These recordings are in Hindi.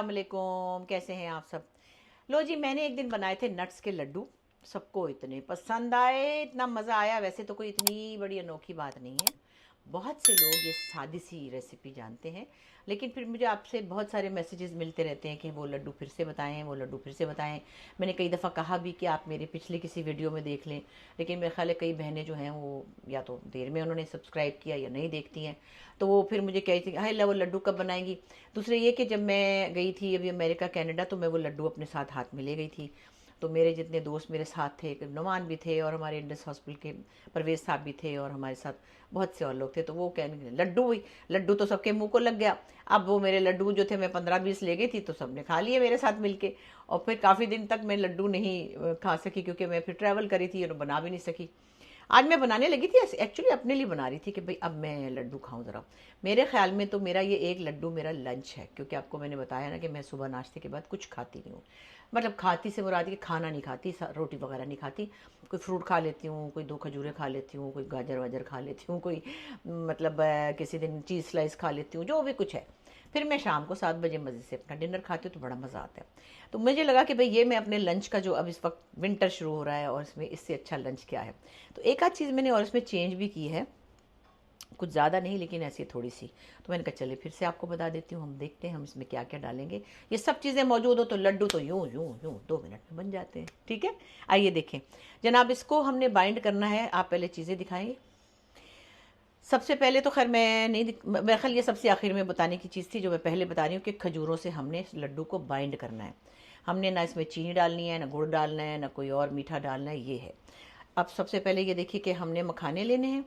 अस्सलाम वालेकुम, कैसे हैं आप सब। लो जी, मैंने एक दिन बनाए थे नट्स के लड्डू। सबको इतने पसंद आए, इतना मज़ा आया। वैसे तो कोई इतनी बड़ी अनोखी बात नहीं है, बहुत से लोग ये सादी सी रेसिपी जानते हैं, लेकिन फिर मुझे आपसे बहुत सारे मैसेजेस मिलते रहते हैं कि वो लड्डू फिर से बताएं, वो लड्डू फिर से बताएं। मैंने कई दफ़ा कहा भी कि आप मेरे पिछले किसी वीडियो में देख लें, लेकिन मेरे ख्याल है कई बहनें जो हैं वो या तो देर में उन्होंने सब्सक्राइब किया या नहीं देखती हैं, तो वो फिर मुझे कहती थी हाय वो लड्डू कब बनाएंगी। दूसरे ये कि जब मैं गई थी अभी अमेरिका कनाडा, तो मैं वो लड्डू अपने साथ हाथ में ले गई थी। तो मेरे जितने दोस्त मेरे साथ थे, नुमान भी थे और हमारे इंडस हॉस्पिटल के परवेज साहब भी थे और हमारे साथ बहुत से और लोग थे, तो वो कहने लगे लड्डू हुई। लड्डू तो सबके मुंह को लग गया। अब वो मेरे लड्डू जो थे, मैं 15-20 ले गई थी, तो सबने खा लिए मेरे साथ मिलके। और फिर काफ़ी दिन तक मैं लड्डू नहीं खा सकी, क्योंकि मैं फिर ट्रैवल करी थी और बना भी नहीं सकी। आज मैं बनाने लगी थी, एक्चुअली अपने लिए बना रही थी कि भाई अब मैं लड्डू खाऊं ज़रा। मेरे ख्याल में तो मेरा ये एक लड्डू मेरा लंच है, क्योंकि आपको मैंने बताया ना कि मैं सुबह नाश्ते के बाद कुछ खाती नहीं हूँ। मतलब खाती से मुराद कि खाना नहीं खाती, रोटी वगैरह नहीं खाती। कोई फ्रूट खा लेती हूँ, कोई 2 खजूरें खा लेती हूँ, कोई गाजर वाजर खा लेती हूँ, कोई मतलब किसी दिन चीज़ स्लाइस खा लेती हूँ, जो भी कुछ है। फिर मैं शाम को 7 बजे मज़े से अपना डिनर खाती हूँ, तो बड़ा मज़ा आता है। तो मुझे लगा कि भाई ये मैं अपने लंच का, जो अब इस वक्त विंटर शुरू हो रहा है और इसमें इससे अच्छा लंच क्या है। तो एक आध चीज़ मैंने और इसमें चेंज भी की है, कुछ ज़्यादा नहीं लेकिन ऐसी थोड़ी सी। तो मैंने कहा चलिए फिर से आपको बता देती हूँ, हम देखते हैं हम इसमें क्या क्या डालेंगे। ये सब चीज़ें मौजूद हो तो लड्डू तो यूँ यूँ यूँ 2 मिनट में बन जाते हैं। ठीक है, आइए देखें जनाब। इसको हमने बाइंड करना है। आप पहले चीज़ें दिखाएंगे। सबसे पहले तो खैर मैं नहीं मेरे ख्याल ये सबसे आखिर में बताने की चीज़ थी, जो मैं पहले बता रही हूँ कि खजूरों से हमने इस लड्डू को बाइंड करना है। हमने ना इसमें चीनी डालनी है, ना गुड़ डालना है, ना कोई और मीठा डालना है, ये है। अब सबसे पहले ये देखिए कि हमने मखाने लेने हैं।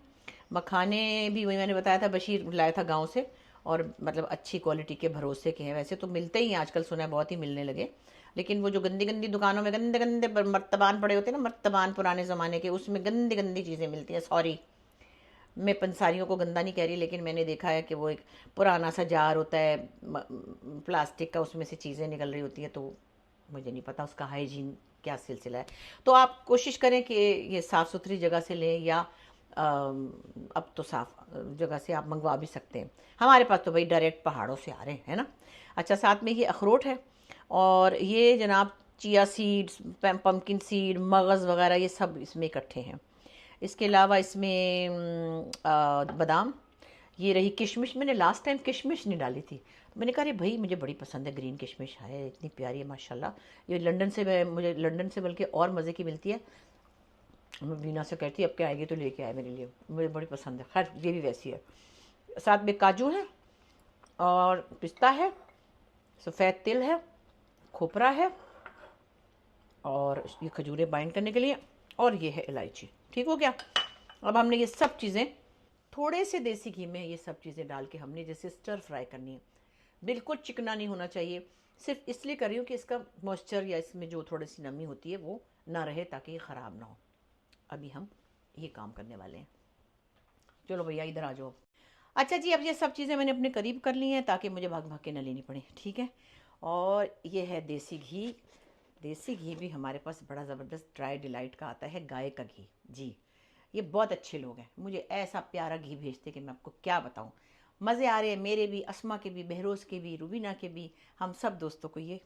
मखाने भी वही मैंने बताया था, बशीर लाया था गांव से, और मतलब अच्छी क्वालिटी के भरोसे के हैं। वैसे तो मिलते ही हैं आजकल, सुना है बहुत ही मिलने लगे, लेकिन वो जो गंदी गंदी दुकानों में गंदे गंदे मर्तबान पड़े होते हैं ना, मर्तबान पुराने ज़माने के, उसमें गंदी गंदी चीज़ें मिलती हैं। सॉरी, मैं पंसारियों को गंदा नहीं कह रही, लेकिन मैंने देखा है कि वो एक पुराना सा जार होता है प्लास्टिक का, उसमें से चीज़ें निकल रही होती है। तो मुझे नहीं पता उसका हाइजीन क्या सिलसिला है। तो आप कोशिश करें कि ये साफ़ सुथरी जगह से लें, या अब तो साफ़ जगह से आप मंगवा भी सकते हैं। हमारे पास तो भाई डायरेक्ट पहाड़ों से आ रहे हैं, है ना। अच्छा, साथ में ये अखरोट है, और ये जनाब चिया सीड्स, पम्पकिन सीड, मगज़ वगैरह, ये सब इसमें इकट्ठे हैं। इसके अलावा इसमें बादाम, ये रही किशमिश। मैंने लास्ट टाइम किशमिश नहीं डाली थी, तो मैंने कहा अरे भाई मुझे बड़ी पसंद है ग्रीन किशमिश, है इतनी प्यारी है माशाल्लाह। ये लंदन से मुझे लंदन से बल्कि और मज़े की मिलती है। मैं बीना से कहती अब क्या आएगी तो लेके आए मेरे लिए, मुझे बड़ी पसंद है। खैर ये भी वैसी है। साथ में काजू है, और पिस्ता है, सफ़ेद तिल है, खोपरा है, और ये खजूरें बाइंड करने के लिए, और ये है इलायची। ठीक हो गया। अब हमने ये सब चीज़ें थोड़े से देसी घी में ये सब चीज़ें डाल के हमने जैसे स्टर फ्राई करनी है। बिल्कुल चिकना नहीं होना चाहिए। सिर्फ इसलिए कर रही हूँ कि इसका मॉइस्चर या इसमें जो थोड़ी सी नमी होती है वो ना रहे, ताकि ये ख़राब ना हो। अभी हम ये काम करने वाले हैं। चलो भैया इधर आ जाओ। अच्छा जी, अब ये सब चीज़ें मैंने अपने करीब कर ली हैं, ताकि मुझे भाग भाग के ना लेनी पड़े। ठीक है। और ये है देसी घी। देसी घी भी हमारे पास बड़ा ज़बरदस्त ड्राई डिलाइट का आता है, गाय का घी जी। ये बहुत अच्छे लोग हैं, मुझे ऐसा प्यारा घी भेजते कि मैं आपको क्या बताऊं। मज़े आ रहे हैं मेरे भी, अस्मा के भी, बहरोज़ के भी, रुबीना के भी। हम सब दोस्तों को ये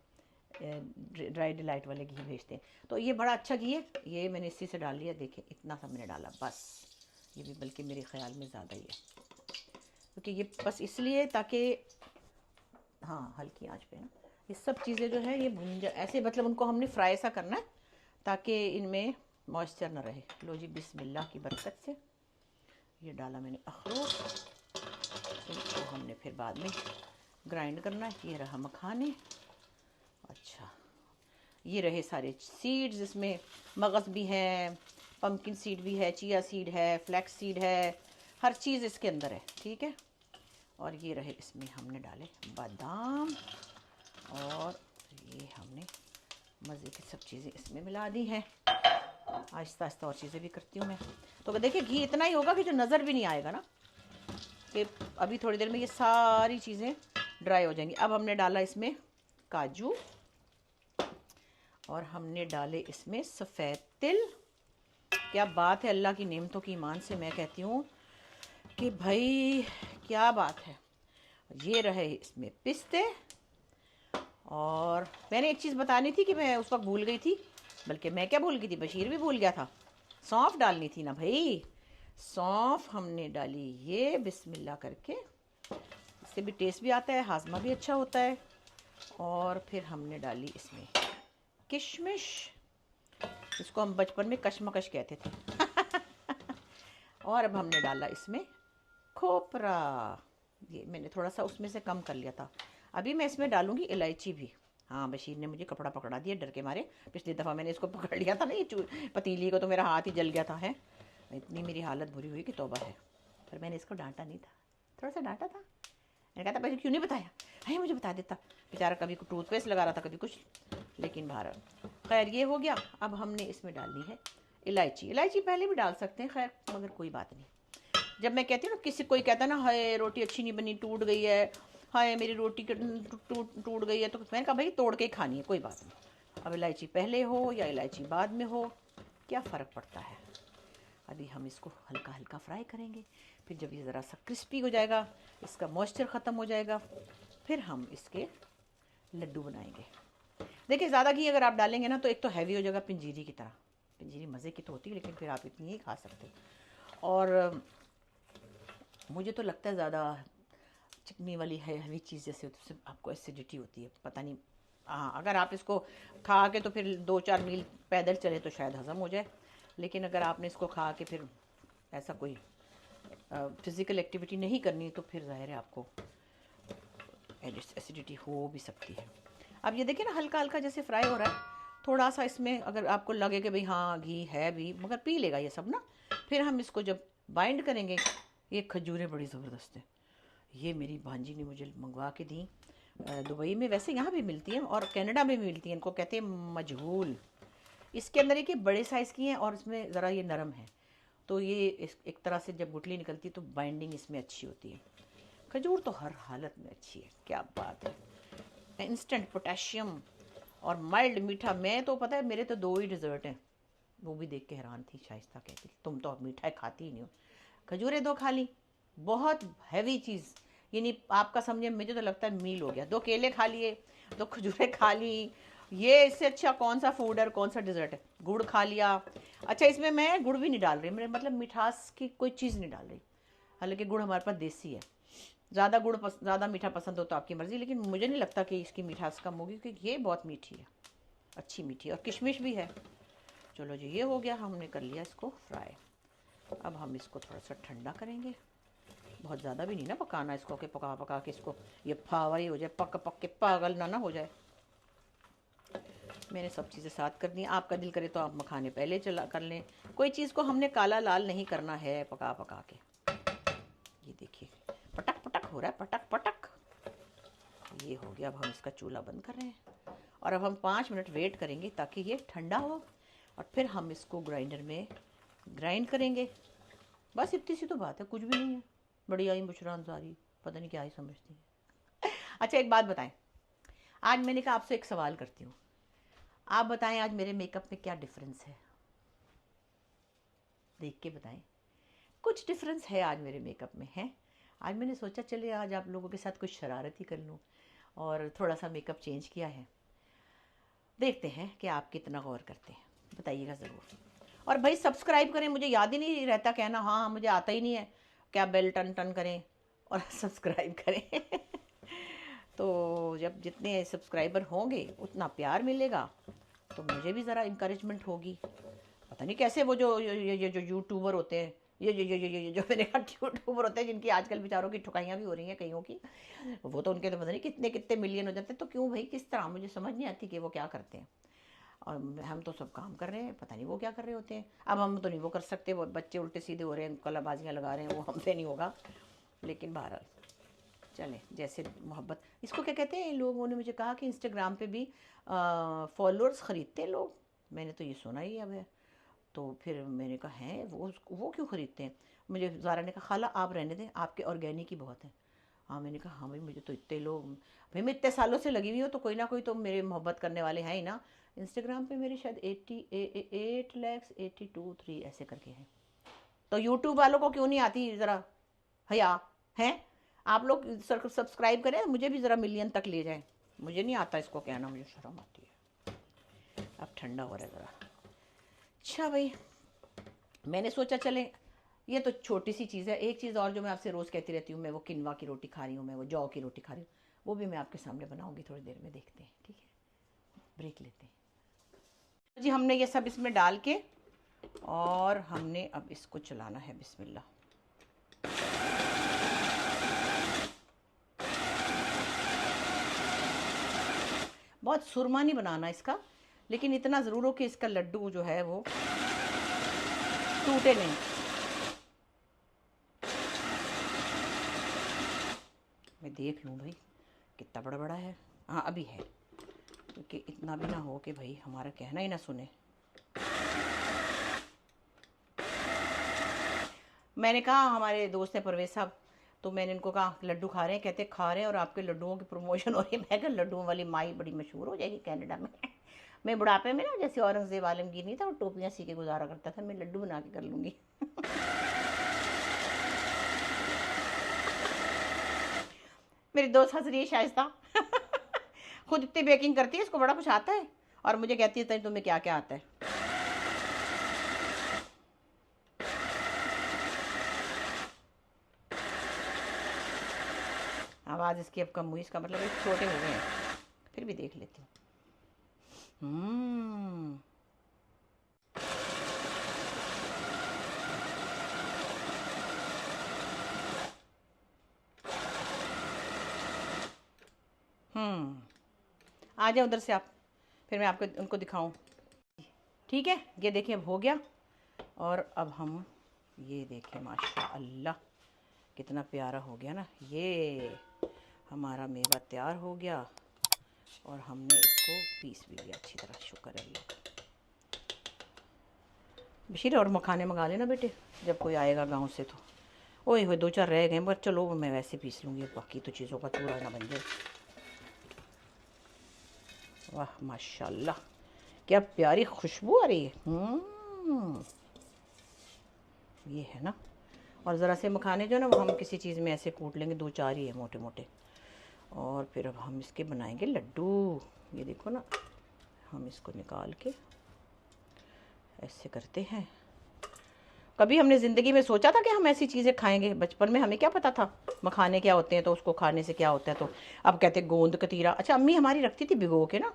ड्राई डिलाइट वाले घी भेजते हैं। तो ये बड़ा अच्छा घी है, ये मैंने इसी से डाल लिया। देखिए इतना सा मैंने डाला बस, ये भी बल्कि मेरे ख्याल में ज़्यादा ही है, क्योंकि ये बस इसलिए ताकि, हाँ हल्की आंच पे ना ये सब चीज़ें जो है ये भुन जा ऐसे, मतलब उनको हमने फ्राई सा करना है ताकि इनमें मॉइस्चर ना रहे। लो जी, बिस्मिल्लाह की बरकत से ये डाला मैंने अखरोट, इसको हमने फिर बाद में ग्राइंड करना है। ये रहा मखाने। अच्छा, ये रहे सारे सीड्स, इसमें मगज़ भी है, पम्पकिन सीड भी है, चिया सीड है, फ्लैक्स सीड है, हर चीज़ इसके अंदर है। ठीक है। और ये रहे, इसमें हमने डाले बादाम, और ये हमने मज़े की सब चीज़ें इसमें मिला दी हैं। आहिस्ता आहिस्ता और चीज़ें भी करती हूँ मैं। तो देखिए घी इतना ही होगा कि जो नज़र भी नहीं आएगा ना, कि अभी थोड़ी देर में ये सारी चीज़ें ड्राई हो जाएंगी। अब हमने डाला इसमें काजू, और हमने डाले इसमें सफ़ेद तिल। क्या बात है, अल्लाह की नेमतों की ईमान से मैं कहती हूँ कि भाई क्या बात है। ये रहे इसमें पिस्ते, और मैंने एक चीज़ बतानी थी कि मैं उस वक्त भूल गई थी, बल्कि मैं क्या भूल गई थी, बशीर भी भूल गया था। सौंफ डालनी थी ना भाई। सौंफ हमने डाली ये बिस्मिल्लाह करके, इससे भी टेस्ट भी आता है, हाजमा भी अच्छा होता है। और फिर हमने डाली इसमें किशमिश, इसको हम बचपन में कशमकश कहते थे। और अब हमने डाला इसमें खोपरा, ये मैंने थोड़ा सा उसमें से कम कर लिया था। अभी मैं इसमें डालूंगी इलायची भी। हाँ, बशीर ने मुझे कपड़ा पकड़ा दिया डर के मारे। पिछली दफ़ा मैंने इसको पकड़ लिया था ना, ये पतीली को, तो मेरा हाथ ही जल गया था। है इतनी मेरी हालत बुरी हुई कि तौबा है। पर मैंने इसको डांटा नहीं था, थोड़ा सा डांटा था। मैंने कहा था भाई क्यों नहीं बताया, है मुझे बता देता। बेचारा कभी टूथपेस्ट लगा रहा था, कभी कुछ। लेकिन बाहर खैर ये हो गया। अब हमने इसमें डालनी है इलायची। इलायची पहले भी डाल सकते हैं, खैर मगर कोई बात नहीं। जब मैं कहती हूँ ना, किसी कोई कहता है ना, हाय रोटी अच्छी नहीं बनी, टूट गई है, हाय मेरी रोटी टूट गई है, तो मैंने कहा भाई तोड़ के ही खानी है, कोई बात नहीं। अब इलायची पहले हो या इलायची बाद में हो, क्या फ़र्क पड़ता है। अभी हम इसको हल्का हल्का फ्राई करेंगे, फिर जब ये ज़रा सा क्रिस्पी हो जाएगा, इसका मॉइस्चर ख़त्म हो जाएगा, फिर हम इसके लड्डू बनाएंगे। देखिए ज़्यादा घी अगर आप डालेंगे ना, तो एक तो हैवी हो जाएगा पंजीरी की तरह। पंजीरी मज़े की तो होती है, लेकिन फिर आप इतनी ही खा सकते हो। और मुझे तो लगता है ज़्यादा चिकनी वाली है हैवी चीज़ जैसे, उससे आपको एसिडिटी होती है, पता नहीं। हाँ, अगर आप इसको खा के तो फिर 2-4 मील पैदल चले तो शायद हज़म हो जाए, लेकिन अगर आपने इसको खा के फिर ऐसा कोई फिज़िकल एक्टिविटी नहीं करनी, तो फिर ज़ाहिर है आपको एसिडिटी हो भी सकती है। अब ये देखिए ना, हल्का हल्का जैसे फ्राई हो रहा है। थोड़ा सा इसमें अगर आपको लगे कि भाई हाँ घी है भी, मगर पी लेगा ये सब ना, फिर हम इसको जब बाइंड करेंगे। ये खजूरें बड़ी ज़बरदस्त हैं, ये मेरी भांजी ने मुझे मंगवा के दी दुबई में, वैसे यहाँ भी मिलती हैं और कनाडा में भी मिलती हैं। इनको कहते हैं मजहूल। इसके अंदर एक बड़े साइज़ की हैं और इसमें ज़रा ये नरम है, तो ये एक तरह से जब गुठली निकलती है तो बाइंडिंग इसमें अच्छी होती है। खजूर तो हर हालत में अच्छी है, क्या बात है। इंस्टेंट पोटेशियम और माइल्ड मीठा। मैं तो पता है मेरे तो 2 ही डिज़र्ट हैं, वो भी देख के हैरान थी। शाइस्ता कहती तुम तो अब मीठा खाती ही नहीं हो, खजूरें 2 खा ली। बहुत हैवी चीज़, यानी आपका समझे, मुझे तो लगता है मील हो गया। 2 केले खा लिए, 2 खजूरें खा ली। ये इससे अच्छा कौन सा फूड है और कौन सा डिज़र्ट है। गुड़ खा लिया। अच्छा, इसमें मैं गुड़ भी नहीं डाल रही, मेरे मतलब मिठास की कोई चीज़ नहीं डाल रही। हालांकि गुड़ हमारे पास देसी है। ज़्यादा ज़्यादा मीठा पसंद हो तो आपकी मर्ज़ी, लेकिन मुझे नहीं लगता कि इसकी मिठास कम होगी, क्योंकि ये बहुत मीठी है, अच्छी मीठी है, और किशमिश भी है। चलो जी, ये हो गया, हमने कर लिया इसको फ्राई। अब हम इसको थोड़ा सा ठंडा करेंगे, बहुत ज़्यादा भी नहीं ना पकाना इसको, कि पका पका के इसको ये फावा ही हो जाए, पक पक के पागल ना हो जाए। मैंने सब चीज़ें साथ कर दी। आपका दिल करे तो आप मखाने पहले चला कर लें, कोई चीज़ को हमने काला लाल नहीं करना है पका पका के। ये देखिए पटक पटक हो रहा है, पटक पटक। ये हो गया। अब हम इसका चूल्हा बंद कर रहे हैं और अब हम 5 मिनट वेट करेंगे ताकि ये ठंडा हो, और फिर हम इसको ग्राइंडर में ग्राइंड करेंगे। बस इतनी सी तो बात है, कुछ भी नहीं है। बड़ी आई बुशरा अंसारी, पता नहीं क्या ही समझती है। अच्छा एक बात बताएं, आज मैंने कहा आपसे एक सवाल करती हूँ, आप बताएं आज मेरे मेकअप में क्या डिफरेंस है, देख के बताएं। कुछ डिफरेंस है आज मेरे मेकअप में, है। आज मैंने सोचा चलिए आज आप लोगों के साथ कुछ शरारत ही कर लूँ, और थोड़ा सा मेकअप चेंज किया है। देखते हैं कि आप कितना गौर करते हैं, बताइएगा ज़रूर। और भाई सब्सक्राइब करें, मुझे याद ही नहीं रहता कहना, हाँ मुझे आता ही नहीं है। क्या बेल टन टन करें और सब्सक्राइब करें। तो जब जितने सब्सक्राइबर होंगे उतना प्यार मिलेगा, तो मुझे भी ज़रा इंकरेजमेंट होगी। पता नहीं कैसे वो जो ये जो यूट्यूबर होते हैं, ये जो मैंने कहा यूट्यूबर होते हैं, जिनकी आजकल बेचारों की ठुकाइयाँ भी हो रही हैं कईयों की, वो तो उनके तो पता नहीं कितने कितने मिलियन हो जाते हैं। तो क्यों भाई, किस तरह, मुझे समझ नहीं आती कि वो क्या करते हैं। और हम तो सब काम कर रहे हैं, पता नहीं वो क्या कर रहे होते हैं। अब हम तो नहीं वो कर सकते, वो बच्चे उल्टे सीधे हो रहे हैं, कलाबाजियाँ लगा रहे हैं, वो हमसे नहीं होगा। लेकिन बहरहाल चले, जैसे मोहब्बत। इसको क्या कहते हैं, लोगों ने मुझे कहा कि इंस्टाग्राम पे भी फॉलोअर्स ख़रीदते हैं लोग, मैंने तो ये सुना ही अब है। तो फिर मैंने कहा हैं वो क्यों ख़रीदते हैं। मुझे ज़ारा ने कहा खाला आप रहने दें, आपके ऑर्गेनिक ही बहुत हैं। हाँ, मैंने कहा हाँ भाई, मुझे तो इतने लोग, भाई मैं इतने सालों से लगी हुई हूँ, तो कोई ना कोई तो मेरे मोहब्बत करने वाले हैं ही ना। इंस्टाग्राम पे मेरे शायद 8 लाख 82 3 ऐसे करके हैं। तो यूट्यूब वालों को क्यों नहीं आती ज़रा हया, हैं। आप लोग सब्सक्राइब करें, मुझे भी ज़रा मिलियन तक ले जाएं। मुझे नहीं आता इसको कहना, मुझे शर्म आती है। अब ठंडा हो रहा है ज़रा। अच्छा भाई, मैंने सोचा चले, ये तो छोटी सी चीज़ है। एक चीज़ और जो मैं आपसे रोज़ कहती रहती हूँ, मैं वो किनवा की रोटी खा रही हूँ, मैं वो जौ की रोटी खा रही हूँ, वो भी मैं आपके सामने बनाऊँगी थोड़ी देर में, देखते हैं। ठीक है, ब्रेक लेते हैं जी। हमने ये सब इसमें डाल के और हमने अब इसको चलाना है। बिस्मिल्लाह। बहुत सुरमा नहीं बनाना इसका, लेकिन इतना ज़रूर हो कि इसका लड्डू जो है वो टूटे नहीं। मैं देख लूँ भाई कितना बड़ा बड़ा है। हाँ अभी है, क्योंकि इतना भी ना हो कि भाई हमारा कहना ही ना सुने। मैंने कहा, हमारे दोस्त हैं परवेज साहब, तो मैंने उनको कहा लड्डू खा रहे हैं, कहते खा रहे हैं और आपके लड्डुओं की प्रमोशन हो रही है। मैं कहा लड्डुओं वाली माई बड़ी मशहूर हो जाएगी कनाडा में। मैं बुढ़ापे में ना, जैसे औरंगजेब आलमगीर नहीं था, वो टोपियाँ सी के गुजारा करता था, मैं लड्डू बना के कर लूँगी। मेरी दोस्त हंस रही है शाइस्ता। खुद इतनी बेकिंग करती है, इसको बड़ा कुछ आता है, और मुझे कहती है तुम्हें क्या क्या आता है। आवाज़ इसकी अब कम हुई, इसका मतलब एक छोटे हो गए हैं, फिर भी देख लेती हूँ। आ जाओ उधर से आप, फिर मैं आपको उनको दिखाऊं। ठीक है, ये देखिए अब हो गया। और अब हम ये देखें, माशा अल्लाह कितना प्यारा हो गया ना। ये हमारा मेवा तैयार हो गया और हमने इसको पीस भी लिया अच्छी तरह, शुक्र है अल्लाह का। बशीर और मखाने मंगा लेना बेटे, जब कोई आएगा गांव से तो। ओए हो, 2-4 रह गए, बस चलो मैं वैसे पीस लूँगी, बाकी तो चीज़ों का चूरा ना बन जाए। वाह माशाल्लाह, क्या प्यारी खुशबू आ रही है। ये है ना। और ज़रा से मखाने जो ना, वो हम किसी चीज़ में ऐसे कूट लेंगे, 2-4 ही है मोटे मोटे। और फिर अब हम इसके बनाएंगे लड्डू। ये देखो ना, हम इसको निकाल के ऐसे करते हैं। कभी हमने ज़िंदगी में सोचा था कि हम ऐसी चीज़ें खाएंगे? बचपन में हमें क्या पता था मखाने क्या होते हैं, तो उसको खाने से क्या होता है। तो अब कहते गोंद कतीरा। अच्छा, अम्मी हमारी रखती थी भिगो के ना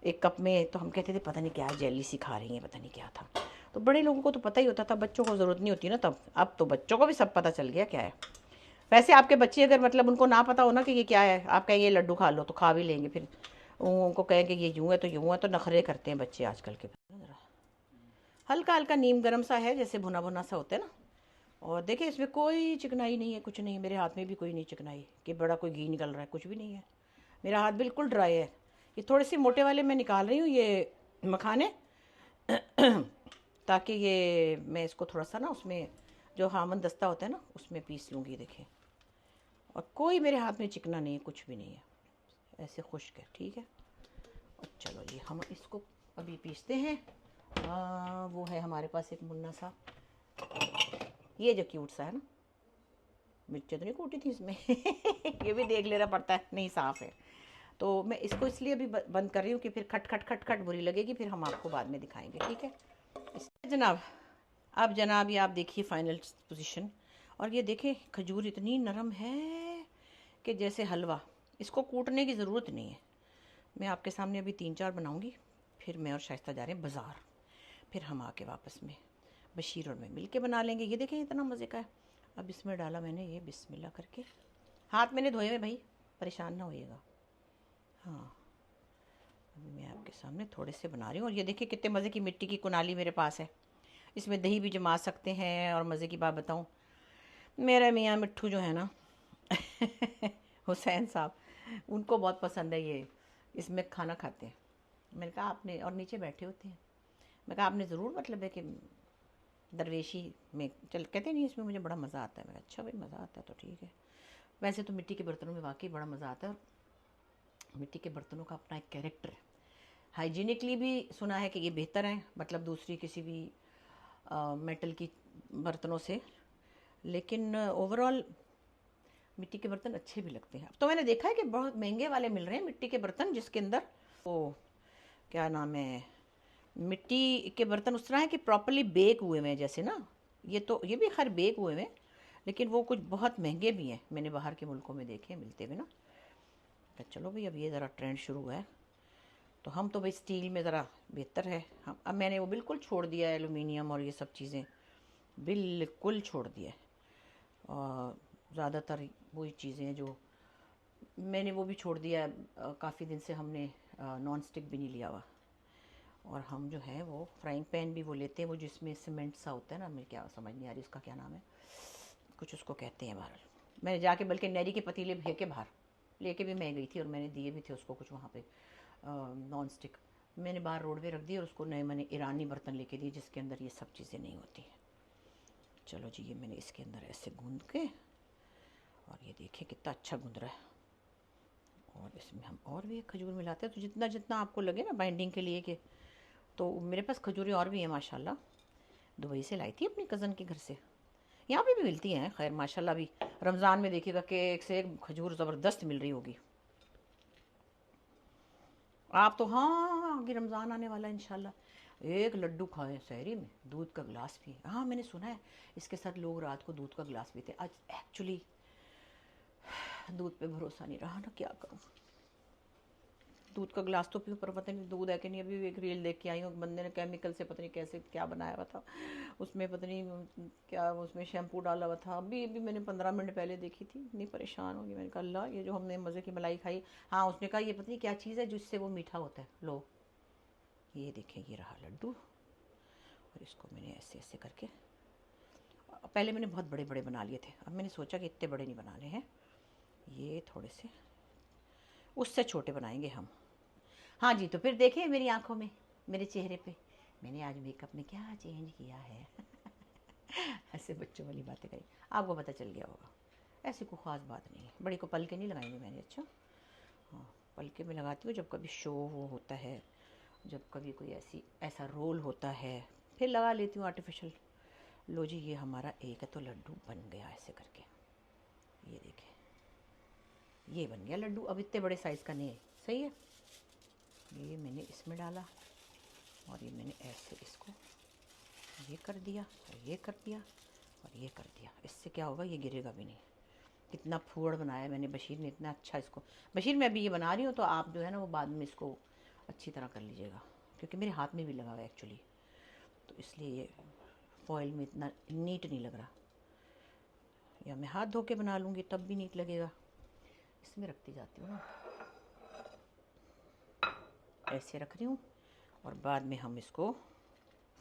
1 कप में, तो हम कहते थे पता नहीं क्या जेली सी खा रही हैं, पता नहीं क्या था। तो बड़े लोगों को तो पता ही होता था, बच्चों को ज़रूरत नहीं होती ना तब। अब तो बच्चों को भी सब पता चल गया क्या है। वैसे आपके बच्चे अगर मतलब उनको ना पता हो ना कि ये क्या है, आप कहें ये लड्डू खा लो तो खा भी लेंगे। फिर उनको कहें कि ये यूँ है तो यूँ है, तो नखरे करते हैं बच्चे आजकल के। हल्का हल्का नीम गर्म सा है, जैसे भुना भुना सा होता है ना। और देखिए इसमें कोई चिकनाई नहीं है, कुछ नहीं है। मेरे हाथ में भी कोई नहीं चिकनाई कि बड़ा कोई घी निकल रहा है, कुछ भी नहीं है। मेरा हाथ बिल्कुल ड्राई है। ये थोड़े से मोटे वाले मैं निकाल रही हूँ ये मखाने, ताकि ये मैं इसको थोड़ा सा ना उसमें जो हामन दस्ता होता है ना उसमें पीस लूँगी। देखें, और कोई मेरे हाथ में चिकना नहीं है, कुछ भी नहीं है, ऐसे खुश्क है। ठीक है, और चलो ये हम इसको अभी पीसते हैं। वो है हमारे पास एक मुन्ना सा, ये जो क्यूट सा है ना, मिर्चें तो नहीं कूटी थी इसमें। ये भी देख लेना पड़ता है, नहीं साफ़ है। तो मैं इसको इसलिए अभी बंद कर रही हूँ कि फिर खट खट खट खट बुरी लगेगी, फिर हम आपको बाद में दिखाएंगे। ठीक है जनाब। अब जनाब ये आप देखिए फाइनल पोजीशन। और ये देखें खजूर इतनी नरम है कि जैसे हलवा, इसको कूटने की ज़रूरत नहीं है। मैं आपके सामने अभी 3-4 बनाऊँगी, फिर मैं और शाइस्ता जा रहे हैं बाज़ार, फिर हम आके वापस में बशीर और मैं मिल के बना लेंगे। ये देखें इतना मज़े का है। अब इसमें डाला मैंने ये बिस्मिल्लाह करके, हाथ मैंने धोए हुए भाई, परेशान ना होइएगा। हाँ, अभी मैं आपके सामने थोड़े से बना रही हूँ। और ये देखिए कितने मज़े की मिट्टी की कुनाली मेरे पास है, इसमें दही भी जमा सकते हैं। और मज़े की बात बताऊँ, मेरा मियाँ मिट्ठू जो है ना, हुसैन साहब, उनको बहुत पसंद है ये, इसमें खाना खाते हैं। मैंने कहा आपने, और नीचे बैठे होते हैं, मैं कहा आपने ज़रूर मतलब है कि दरवेशी में चल, कहते नहीं इसमें मुझे बड़ा मज़ा आता है। मैं अच्छा भाई मज़ा आता है तो ठीक है। वैसे तो मिट्टी के बर्तनों में वाकई बड़ा मज़ा आता है, और मिट्टी के बर्तनों का अपना एक कैरेक्टर है। हाइजीनिकली भी सुना है कि ये बेहतर है, मतलब दूसरी किसी भी मेटल की बर्तनों से। लेकिन ओवरऑल मिट्टी के बर्तन अच्छे भी लगते हैं। अब तो मैंने देखा है कि बहुत महंगे वाले मिल रहे हैं मिट्टी के बर्तन, जिसके अंदर वो क्या नाम है, मिट्टी के बर्तन उस तरह है कि प्रॉपरली बेक हुए हुए हैं जैसे ना। ये भी खैर बेक हुए हुए हैं, लेकिन वो कुछ बहुत महंगे भी हैं, मैंने बाहर के मुल्कों में देखे मिलते हुए ना। तो चलो भाई, अब ये ज़रा ट्रेंड शुरू हुआ है, तो हम तो भाई स्टील में ज़रा बेहतर है। हम अब मैंने वो बिल्कुल छोड़ दिया है, एलुमिनियम और ये सब चीज़ें बिल्कुल छोड़ दिया है। और ज़्यादातर वही चीज़ें हैं जो मैंने वो भी छोड़ दिया है। काफ़ी दिन से हमने नॉन स्टिक भी नहीं लिया हुआ, और हम जो है वो फ्राइंग पैन भी वो लेते हैं, वो जिसमें सीमेंट सा होता है ना, मुझे क्या समझ नहीं आ रही उसका क्या नाम है, कुछ उसको कहते हैं बाहर। मैंने जाके बल्कि नैरी के पतीले भे के बाहर लेके भी मैं गई थी, और मैंने दिए भी थे उसको कुछ वहाँ पे नॉन स्टिक। मैंने बाहर रोड पे रख दी, और उसको नए मैंने ईरानी बर्तन लेके दिए जिसके अंदर ये सब चीज़ें नहीं होती हैं। चलो जी, ये मैंने इसके अंदर ऐसे गूंद के, और ये देखिए कितना अच्छा गूंद रहा है। और इसमें हम और भी एक खजूर मिलाते हैं, तो जितना जितना आपको लगे ना बाइंडिंग के लिए कि। तो मेरे पास खजूरें और भी हैं माशाल्लाह, दुबई से लाई थी अपनी कज़न के घर से। यहाँ पे भी मिलती हैं खैर माशाल्लाह। भी रमज़ान में देखिएगा कि एक से एक खजूर ज़बरदस्त मिल रही होगी। आप तो, हाँ आगे रमज़ान आने वाला है इंशाल्लाह, एक लड्डू खाएं सहरी में, दूध का गिलास पिए। हाँ मैंने सुना है इसके साथ लोग रात को दूध का गिलास पीते। आज एक्चुअली दूध पे भरोसा नहीं रहा ना, क्या करूँ। दूध का गिलास तो पीऊँ, पर पता नहीं दूध है कि नहीं। अभी एक रील देख के आई हूँ, बंदे ने केमिकल से पता नहीं कैसे क्या बनाया हुआ था उसमें, पता नहीं क्या उसमें शैम्पू डाला हुआ था। अभी अभी मैंने 15 मिनट पहले देखी थी, इतनी परेशान होगी। मैंने कहा अल्लाह, ये जो हमने मज़े की मलाई खाई। हाँ उसने कहा ये पता नहीं क्या चीज़ है जिससे वो मीठा होता है। लो ये देखें, ये रहा लड्डू, और इसको मैंने ऐसे ऐसे करके, पहले मैंने बहुत बड़े बड़े बना लिए थे, अब मैंने सोचा कि इतने बड़े नहीं बनाने हैं, ये थोड़े से उससे छोटे बनाएंगे हम। हाँ जी, तो फिर देखें मेरी आंखों में, मेरे चेहरे पे मैंने आज मेकअप में क्या चेंज किया है। ऐसे बच्चों वाली बातें करी, आपको पता चल गया होगा। ऐसी कोई ख़ास बात नहीं है। बड़ी को पलके नहीं लगाएंगे मैंने। अच्छा हाँ, पलके में लगाती हूँ जब कभी शो वो होता है, जब कभी कोई ऐसा रोल होता है, फिर लगा लेती हूँ आर्टिफिशियल। लो जी, ये हमारा एक है तो लड्डू बन गया ऐसे करके। ये देखें, ये बन गया लड्डू। अब इतने बड़े साइज़ का नहीं है, सही है। ये मैंने इसमें डाला, और ये मैंने ऐसे इसको ये कर दिया, और ये कर दिया, और ये कर दिया। इससे क्या होगा, ये गिरेगा भी नहीं। कितना फूड़ बनाया मैंने, बशीर ने इतना अच्छा इसको। बशीर मैं अभी ये बना रही हूँ, तो आप जो है ना वो बाद में इसको अच्छी तरह कर लीजिएगा, क्योंकि मेरे हाथ में भी लगा हुआ है एक्चुअली, तो इसलिए ये फॉइल में इतना नीट नहीं लग रहा। या मैं हाथ धो के बना लूँगी तब भी नीट लगेगा। इसमें रखती जाती हूँ ना, ऐसे रख रही हूँ, और बाद में हम इसको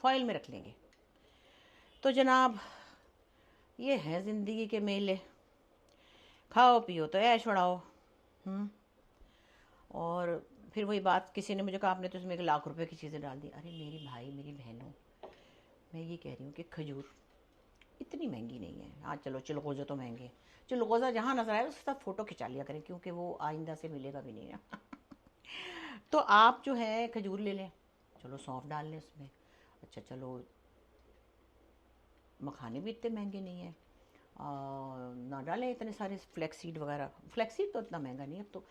फॉइल में रख लेंगे। तो जनाब, ये है ज़िंदगी के मेले, खाओ पियो तो ऐश उड़ाओ। और फिर वही बात, किसी ने मुझे कहा आपने तो इसमें 1 लाख रुपए की चीज़ें डाल दी। अरे मेरी भाई मेरी बहनों, मैं ये कह रही हूँ कि खजूर इतनी महंगी नहीं है। हाँ चलो चिलगोज़ा तो महंगे हैं, चिलगोज़ा जहाँ नज़र आए उसके साथ फ़ोटो खिंचा लिया करें, क्योंकि वो आइंदा से मिलेगा भी नहीं ना। तो आप जो है खजूर ले लें, चलो सौंफ डाल लें उसमें। अच्छा चलो, मखाने भी इतने महंगे नहीं हैं, ना डालें इतने सारे फ्लैक्सीड वगैरह। फ्लैक्सीड तो इतना महंगा नहीं है अब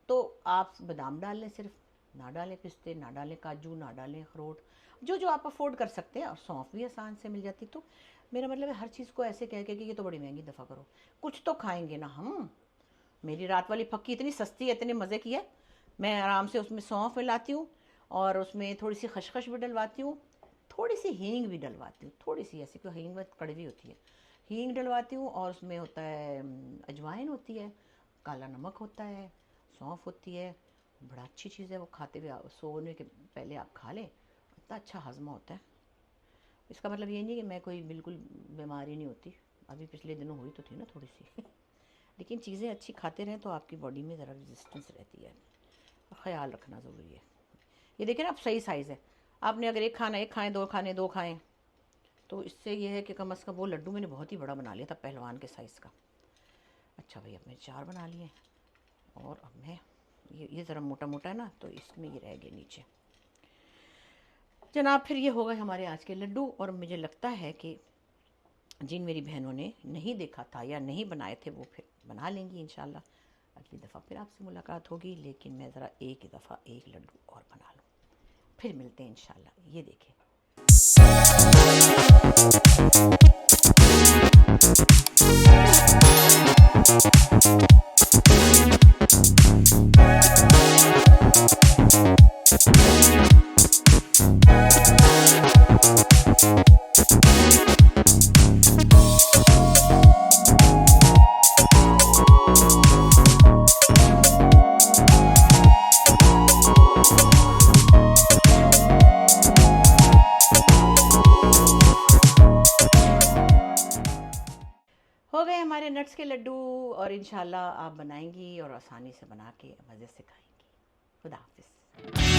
तो आप बादाम डाल लें सिर्फ, ना डालें पिस्ते, ना डालें काजू, ना डालें अखरोट, जो जो आप अफोर्ड कर सकते हैं। और सौंफ भी आसान से मिल जाती। तो मेरा मतलब है हर चीज़ को ऐसे कह के कि ये तो बड़ी महंगी दफ़ा करो, कुछ तो खाएंगे ना हम। मेरी रात वाली फक्की इतनी सस्ती है, इतने मज़े की है। मैं आराम से उसमें सौंफ मिलाती हूँ, और उसमें थोड़ी सी खसखस भी डलवाती हूँ, थोड़ी सी हींग भी डलवाती हूँ, थोड़ी सी ऐसी, क्योंकि हींग बहुत कड़वी होती है। हींग डलवाती हूँ, और उसमें होता है अजवाइन होती है, काला नमक होता है, सौंफ होती है। बड़ा अच्छी चीज़ है वो, खाते हुए सोने के पहले आप खा लें, इतना अच्छा हजमा होता है। इसका मतलब ये नहीं कि मैं कोई बिल्कुल बीमारी नहीं होती, अभी पिछले दिनों हुई तो थी ना थोड़ी सी। लेकिन चीज़ें अच्छी खाते रहें तो आपकी बॉडी में ज़रा रेजिस्टेंस रहती है, ख्याल रखना ज़रूरी है। ये देखें ना, आप सही साइज़ है। आपने अगर एक खाना एक खाएँ, दो खाने दो खाएँ, तो इससे ये है कि कम अज़ कम वो लड्डू मैंने बहुत ही बड़ा बना लिया था, पहलवान के साइज़ का। अच्छा भाई, अब मैंने 4 बना लिए, और अब मैं ये ज़रा मोटा मोटा है ना, तो इसमें ये रह गए नीचे। जनाब, फिर ये हो गए हमारे आज के लड्डू। और मुझे लगता है कि जिन मेरी बहनों ने नहीं देखा था या नहीं बनाए थे वो फिर बना लेंगी इंशाल्लाह। अगली दफ़ा फिर आपसे मुलाकात होगी, लेकिन मैं ज़रा एक दफ़ा एक लड्डू और बना लूँ, फिर मिलते हैं इंशाल्लाह। ये देखें। हो गए हमारे नट्स के लड्डू, और इंशाल्लाह आप बनाएंगी और आसानी से बना के मज़े से खाएंगी। खुदा हाफिज़।